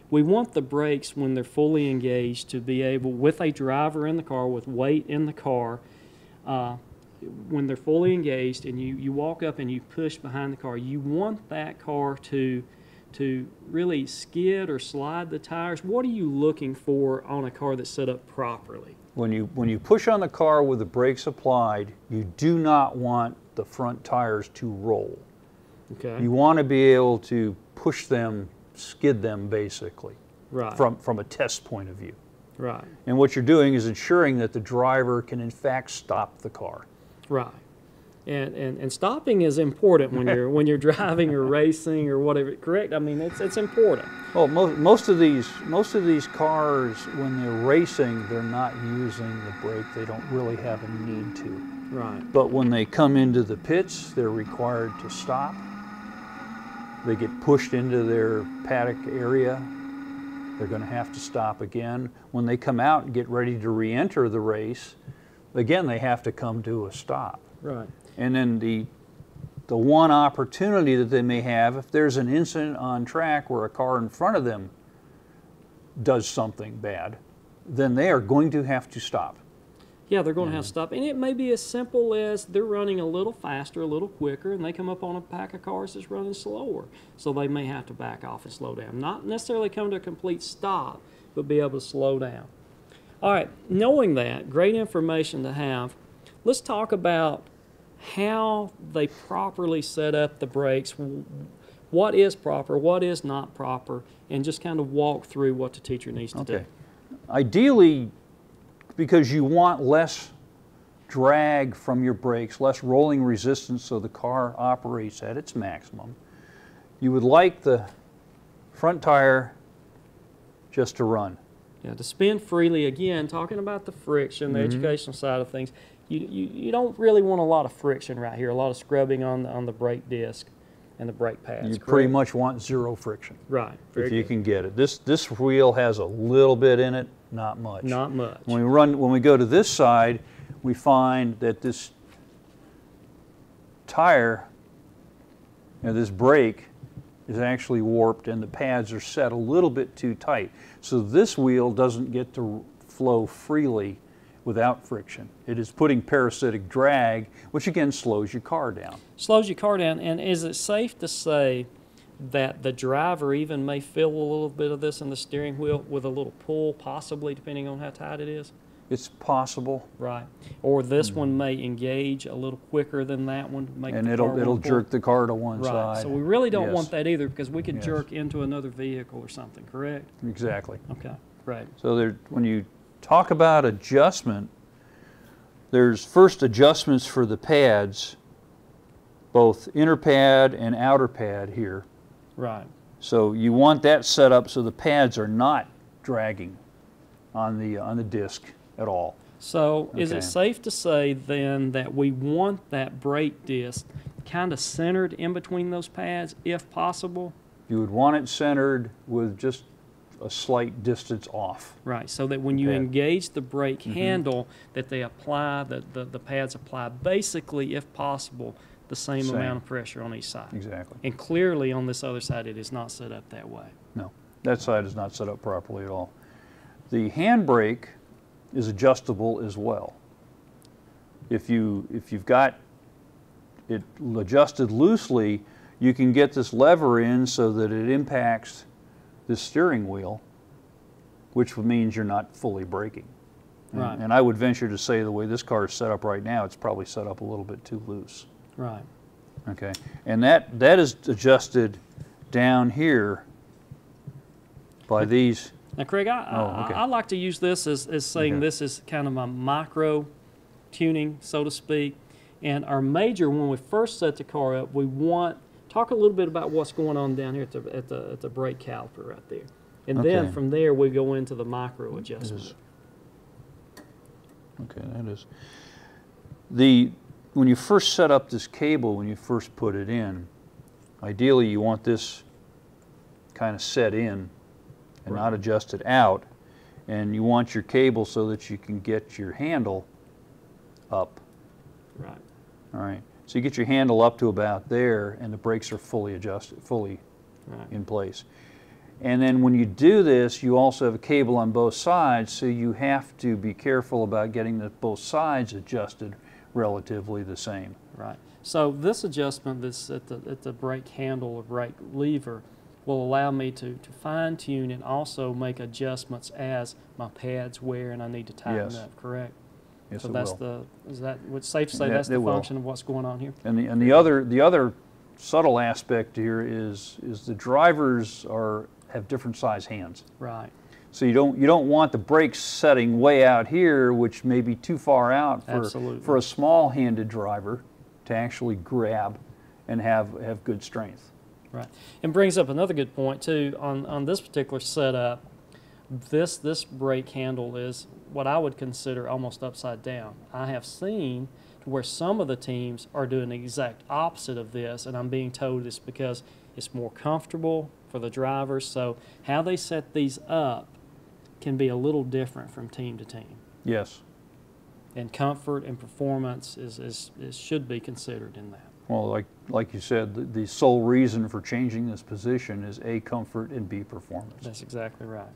We want the brakes, when they're fully engaged, to be able, with a driver in the car, with weight in the car, when they're fully engaged and you walk up and you push behind the car, you want that car to really skid or slide the tires. What are you looking for on a car that's set up properly? When you push on the car with the brakes applied, you do not want the front tires to roll. Okay. You want to be able to push them, skid them basically, Right. from a test point of view. Right. And what you're doing is ensuring that the driver can in fact stop the car. Right. And stopping is important when you're driving or racing or whatever. Correct? I mean, it's important. Well, most of these cars, when they're racing, they're not using the brake. They don't really have a need to. Right. But when they come into the pits, they're required to stop. They get pushed into their paddock area. They're going to have to stop again. When they come out and get ready to re-enter the race, again, they have to come to a stop. Right. And then the one opportunity that they may have, if there's an incident on track where a car in front of them does something bad, then they are going to have to stop. Yeah, they're going to have to stop. And it may be as simple as they're running a little faster, a little quicker, and they come up on a pack of cars that's running slower. So they may have to back off and slow down. Not necessarily come to a complete stop, but be able to slow down. All right, knowing that, great information to have, let's talk about how they properly set up the brakes, what is proper, what is not proper, and just kind of walk through what the teacher needs to do. Ideally, because you want less drag from your brakes, less rolling resistance so the car operates at its maximum, you would like the front tire just to run. Yeah, to spin freely, again, talking about the friction, the educational side of things, you don't really want a lot of friction right here, a lot of scrubbing on the brake disc and the brake pads. You pretty much want zero friction. Right. If you can get it. This wheel has a little bit in it, not much. Not much. When we go to this side, we find that this tire, this brake, is actually warped and the pads are set a little bit too tight. So this wheel doesn't get to flow freely without friction. It is putting parasitic drag, which again slows your car down. Slows your car down, and is it safe to say that the driver even may feel a little bit of this in the steering wheel with a little pull, possibly, depending on how tight it is? It's possible. Right. Or this one may engage a little quicker than that one. And it'll jerk the car to one side. So we really don't want that either, because we could jerk into another vehicle or something, correct? Exactly. Okay, right. So when you talk about adjustment, there's first adjustments for the pads, both inner pad and outer pad here. Right. So you want that set up so the pads are not dragging on the disc at all. So is it safe to say then that we want that brake disc kind of centered in between those pads if possible? You would want it centered with just a slight distance off. Right, so that when you engage the brake handle, that they apply, the pads apply basically, if possible, the same amount of pressure on each side. Exactly. And clearly on this other side it is not set up that way. No, that side is not set up properly at all. The handbrake is adjustable as well. If you've got it adjusted loosely, you can get this lever in so that it impacts the steering wheel, which means you're not fully braking. Right. And I would venture to say the way this car is set up right now, it's probably set up a little bit too loose. Right. Okay. And that is adjusted down here by these. Now, Craig, I like to use this as saying this is kind of my micro tuning, so to speak. And our major, when we first set the car up, we want talk a little bit about what's going on down here at the brake caliper right there. And then from there we go into the micro adjustment. Okay, that is. When you first set up this cable, when you first put it in, ideally you want this kind of set in and not adjusted out. And you want your cable so that you can get your handle up. Right. All right. So you get your handle up to about there, and the brakes are fully adjusted, fully in place. And then when you do this, you also have a cable on both sides, so you have to be careful about getting both sides adjusted relatively the same. Right. So this adjustment that's at the brake handle or brake lever will allow me to fine tune and also make adjustments as my pads wear and I need to tighten Yes. up, correct? Yes, So it that's will. is that what's safe to say Yeah, that's the it will. function of what's going on here? And the other subtle aspect here is the drivers have different size hands. Right. So you don't want the brakes setting way out here, which may be too far out Absolutely. for a small-handed driver to actually grab and have good strength. Right. And brings up another good point too on this particular setup. This brake handle is what I would consider almost upside down. I have seen to where some of the teams are doing the exact opposite of this, and I'm being told it's because it's more comfortable for the drivers. So how they set these up can be a little different from team to team. Yes. And comfort and performance should be considered in that. Well, like you said, the sole reason for changing this position is A, comfort, and B, performance. That's exactly right.